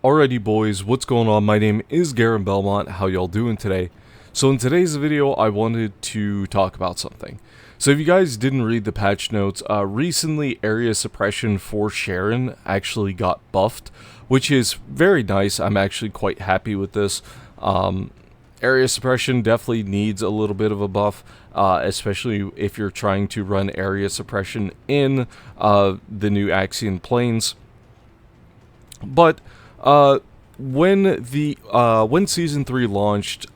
Alrighty boys, what's going on? My name is Garen Belmont. How y'all doing today? So in today's video, I wanted to talk about something. So if you guys didn't read the patch notes, recently area suppression for Sharon actually got buffed, which is very nice. I'm actually quite happy with this. Area suppression definitely needs a little bit of a buff, especially if you're trying to run area suppression in the new Axian Plains. But when season 3 launched,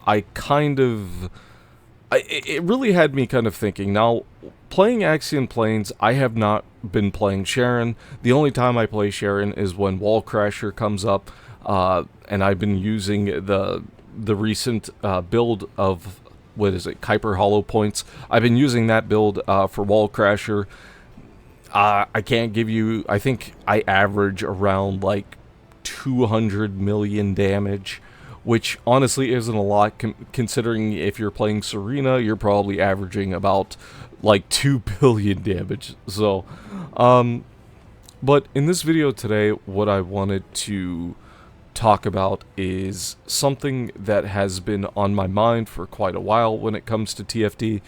it really had me kind of thinking. Now, playing Axian Plains, I have not been playing Sharon. The only time I play Sharon is when Wall Crasher comes up, and I've been using the recent build of, what is it, Kuiper Hollow Points. I've been using that build for Wall Crasher. I can't give you, I think I average around like 200 million damage, which honestly isn't a lot considering if you're playing Serena, you're probably averaging about like 2 billion damage. So, but in this video today, what I wanted to talk about is something that has been on my mind for quite a while when it comes to TFT.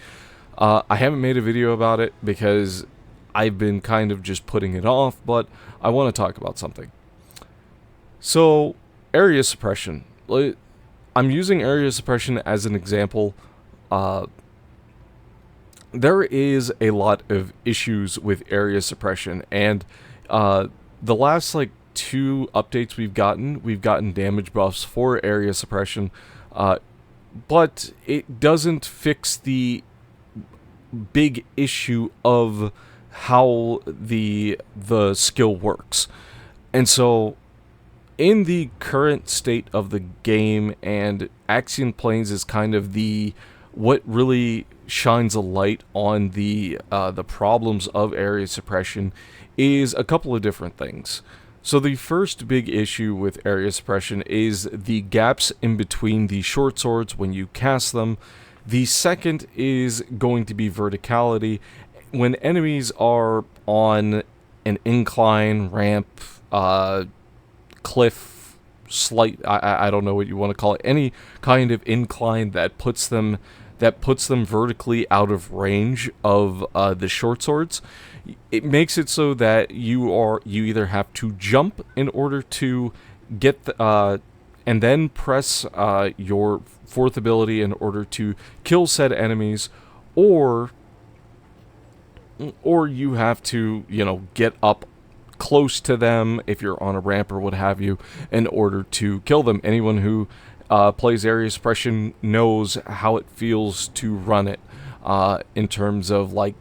I haven't made a video about it because I've been kind of just putting it off, but I want to talk about something. So, area suppression. I'm using area suppression as an example. There is a lot of issues with area suppression, and the last like 2 updates we've gotten damage buffs for area suppression, but it doesn't fix the big issue of how the skill works. And so in the current state of the game, and Axian Plains is kind of what really shines a light on the problems of area suppression, is a couple of different things. So the first big issue with area suppression is the gaps in between the short swords when you cast them. The second is going to be verticality. When enemies are on an incline, ramp, cliff, I don't know what you want to call it, any kind of incline that puts them vertically out of range of the short swords. It makes it so that you either have to jump in order to get and then press your fourth ability in order to kill said enemies, or you have to, get up close to them if you're on a ramp or what have you in order to kill them. Anyone who plays area suppression knows how it feels to run it, in terms of like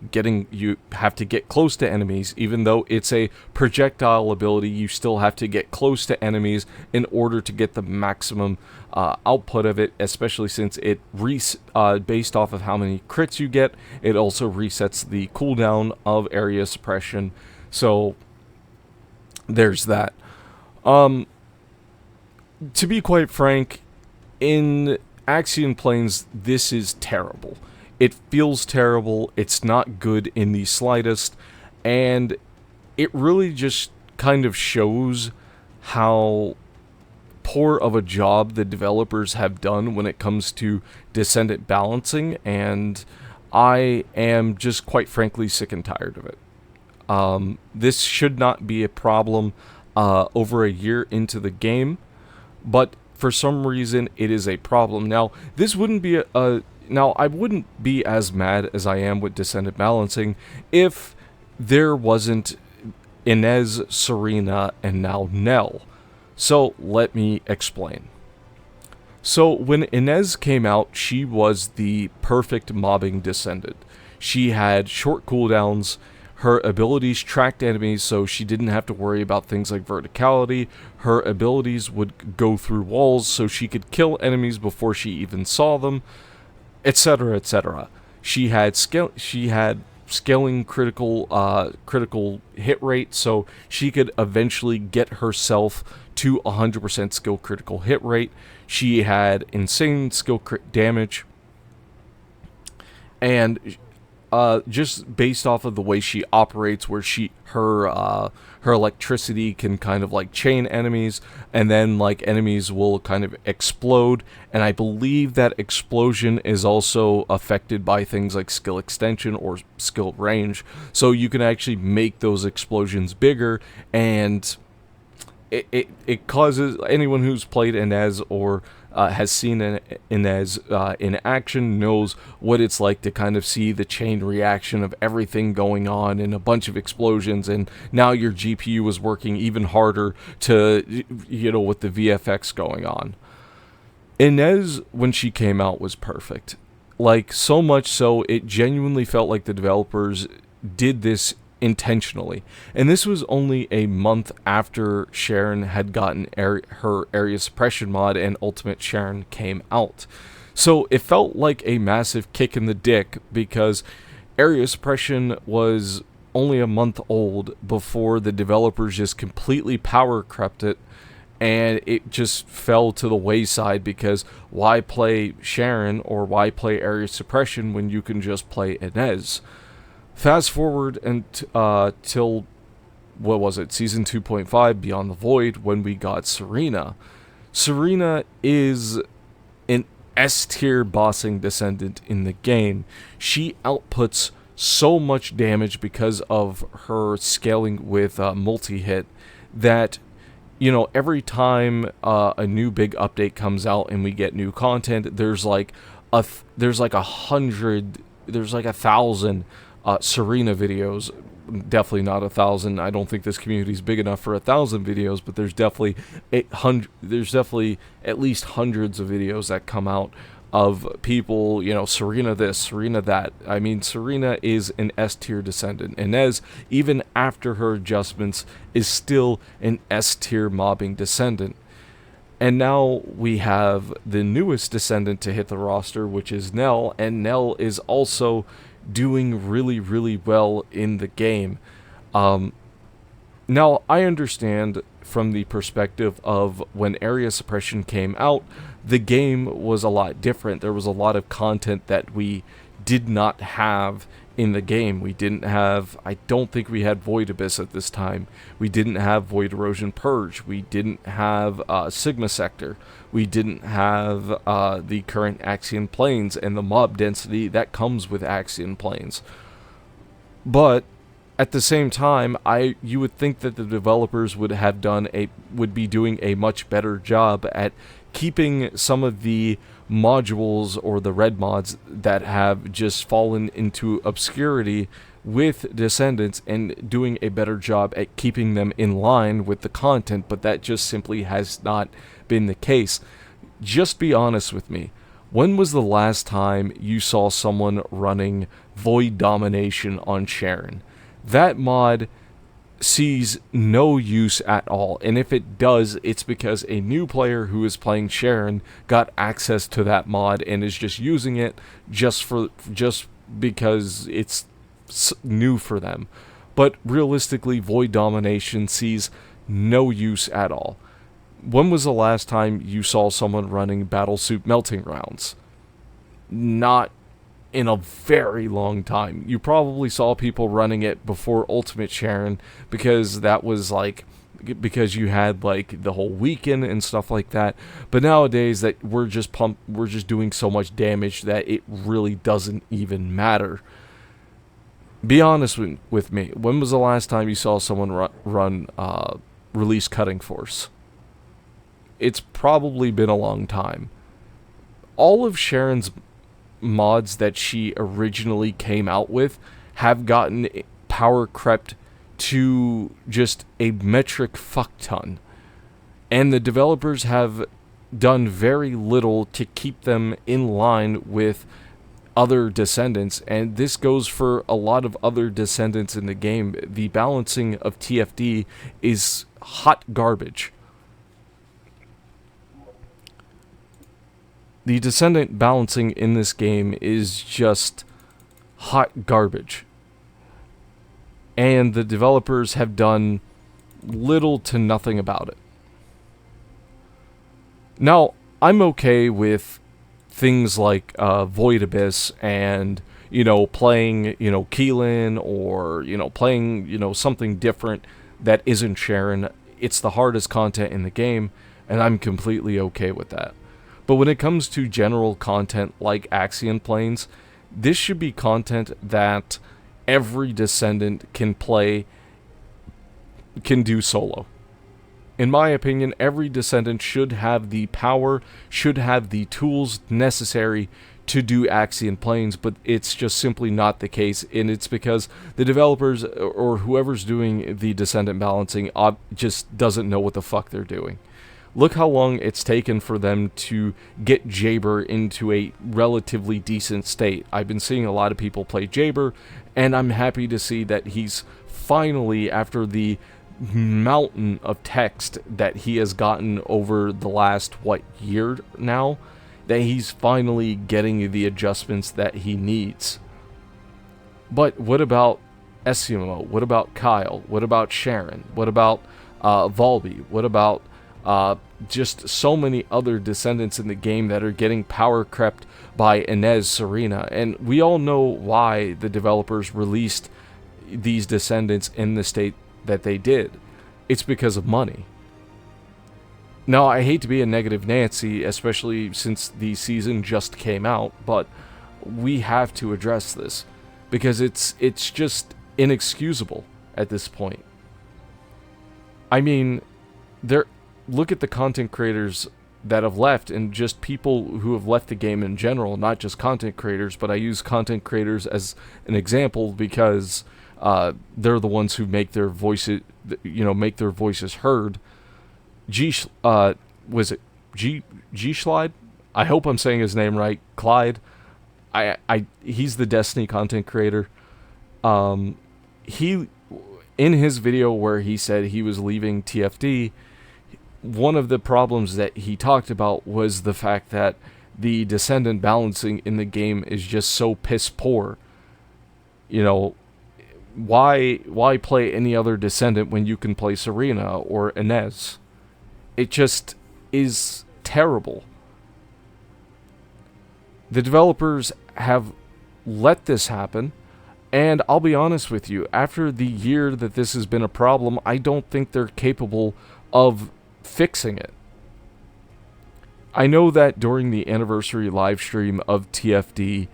you have to get close to enemies. Even though it's a projectile ability, you still have to get close to enemies in order to get the maximum output of it, especially since it based off of how many crits you get, it also resets the cooldown of area suppression. So there's that. To be quite frank, in Axian Plains, this is terrible. It feels terrible, it's not good in the slightest, and it really just kind of shows how poor of a job the developers have done when it comes to Descendant balancing, and I am just quite frankly sick and tired of it. This should not be a problem over a year into the game, but for some reason it is a problem. Now, this wouldn't be now, I wouldn't be as mad as I am with Descendant balancing if there wasn't Inez, Serena, and now Nell. So, let me explain. So, when Inez came out, she was the perfect mobbing Descendant. She had short cooldowns, her abilities tracked enemies, so she didn't have to worry about things like verticality. Her abilities would go through walls, so she could kill enemies before she even saw them, etc., etc. She had scaling critical hit rate, so she could eventually get herself to 100% skill critical hit rate. She had insane skill crit damage, and just based off of the way she operates, where her electricity can kind of like chain enemies, and then like enemies will kind of explode. And I believe that explosion is also affected by things like skill extension or skill range, so you can actually make those explosions bigger, and it causes anyone who's played Inez or has seen Inez in action knows what it's like to kind of see the chain reaction of everything going on and a bunch of explosions, and now your GPU is working even harder to, with the VFX going on. Inez, when she came out, was perfect. Like, so much so, it genuinely felt like the developers did this intentionally. And this was only a month after Sharon had gotten her area suppression mod and Ultimate Sharon came out. So it felt like a massive kick in the dick, because area suppression was only a month old before the developers just completely power crept it, and it just fell to the wayside, because why play Sharon or why play area suppression when you can just play Inez? Fast forward till, what was it, Season 2.5, Beyond the Void, when we got Serena. Serena is an S-tier bossing Descendant in the game. She outputs so much damage because of her scaling with multi-hit that, every time a new big update comes out and we get new content, there's like 1,000 Serena videos. Definitely not 1,000. I don't think this community is big enough for 1,000 videos, but there's definitely at least hundreds of videos that come out of people, Serena this, Serena that. I mean, Serena is an S-tier Descendant. Inez, even after her adjustments, is still an S-tier mobbing Descendant. And now we have the newest Descendant to hit the roster, which is Nell, and Nell is also doing really, really well in the game. Now, I understand from the perspective of when area suppression came out, the game was a lot different. There was a lot of content that we did not have in the game. We didn't have, I don't think we had Void Abyss at this time. We didn't have Void Erosion Purge. We didn't have Sigma Sector. We didn't have the current Axion Plains and the mob density that comes with Axion Plains. But at the same time, you would think that the developers would be doing a much better job at keeping some of the modules or the red mods that have just fallen into obscurity with Descendants, and doing a better job at keeping them in line with the content, but that just simply has not been the case. Just be honest with me. When was the last time you saw someone running Void Domination on Sharon? That mod sees no use at all, and if it does, it's because a new player who is playing Sharon got access to that mod and is just using it just because it's new for them. But realistically, Void Domination sees no use at all. When was the last time you saw someone running Battlesuit Melting Rounds? Not in a very long time. You probably saw people running it before Ultimate Sharon, because that was because you had like the whole weekend and stuff like that. But nowadays that we're just doing so much damage that it really doesn't even matter. Be honest with me. When was the last time you saw someone run Release Cutting Force? It's probably been a long time. All of Sharon's mods that she originally came out with have gotten power crept to just a metric fuck ton, and the developers have done very little to keep them in line with other Descendants, and this goes for a lot of other Descendants in the game. The balancing of TFD is hot garbage. The Descendant balancing in this game is just hot garbage. And the developers have done little to nothing about it. Now, I'm okay with things like Void Abyss and, playing, Keelan, or, playing, something different that isn't Sharon. It's the hardest content in the game, and I'm completely okay with that. But when it comes to general content like Axion Planes, this should be content that every Descendant can do solo. In my opinion, every Descendant should have the power, should have the tools necessary to do Axion Planes, but it's just simply not the case, and it's because the developers or whoever's doing the Descendant balancing just doesn't know what the fuck they're doing. Look how long it's taken for them to get Jayber into a relatively decent state. I've been seeing a lot of people play Jayber, and I'm happy to see that he's finally, after the mountain of text that he has gotten over the last, year now, that he's finally getting the adjustments that he needs. But what about Essimo? What about Kyle? What about Sharon? What about Volby? What about just so many other Descendants in the game that are getting power crept by Inez Serena? And we all know why the developers released these Descendants in the state that they did. It's because of money. Now, I hate to be a negative Nancy, especially since the season just came out, but we have to address this because it's just inexcusable at this point. I mean, look at the content creators that have left, and just people who have left the game in general, not just content creators, but I use content creators as an example because they're the ones who make their voices, heard. Was it G-Slide? I hope I'm saying his name right. Clyde. He's the Destiny content creator. He, in his video where he said he was leaving TFD, one of the problems that he talked about was the fact that the Descendant balancing in the game is just so piss poor. Why play any other Descendant when you can play Serena or Inez? It just is terrible. The developers have let this happen, and I'll be honest with you, after the year that this has been a problem, I don't think they're capable of fixing it. I know that during the anniversary live stream of TFD,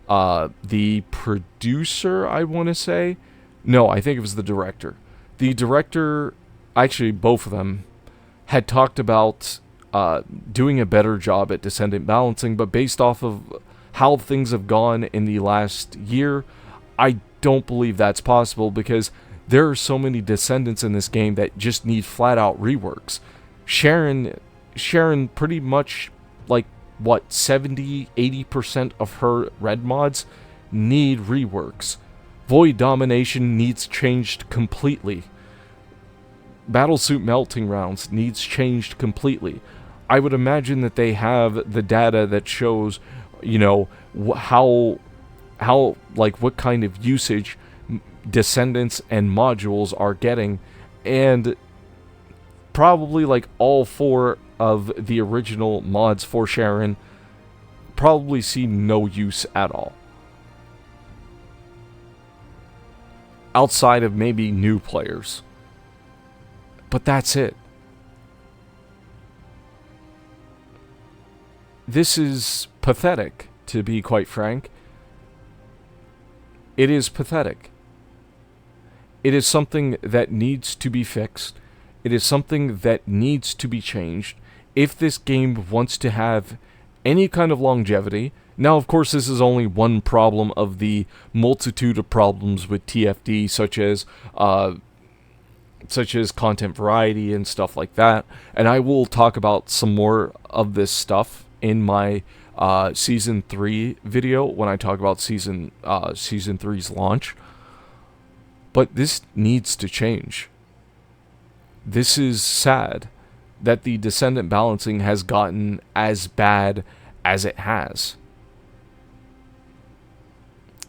the producer, I want to say, no, I think it was the director. The director, actually both of them, had talked about doing a better job at Descendant balancing, but based off of how things have gone in the last year, I don't believe that's possible because there are so many Descendants in this game that just need flat-out reworks. Sharon pretty much, 70-80% of her red mods need reworks. Void Domination needs changed completely. Battlesuit Melting Rounds needs changed completely. I would imagine that they have the data that shows, what kind of usage Descendants and modules are getting, and probably all 4 of the original mods for Sharon probably see no use at all. Outside of maybe new players. But that's it. This is pathetic, to be quite frank. It is pathetic. It is something that needs to be fixed. It is something that needs to be changed if this game wants to have any kind of longevity. Now, of course, this is only one problem of the multitude of problems with TFD, such as content variety and stuff like that. And I will talk about some more of this stuff in my Season 3 video when I talk about Season 3's launch. But this needs to change. This is sad that the Descendant balancing has gotten as bad as it has.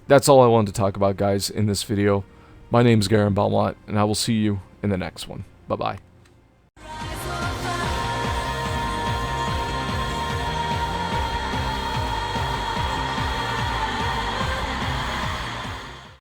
That's all I wanted to talk about, guys, in this video. My name's Garen Belmont, and I will see you in the next one. Bye-bye.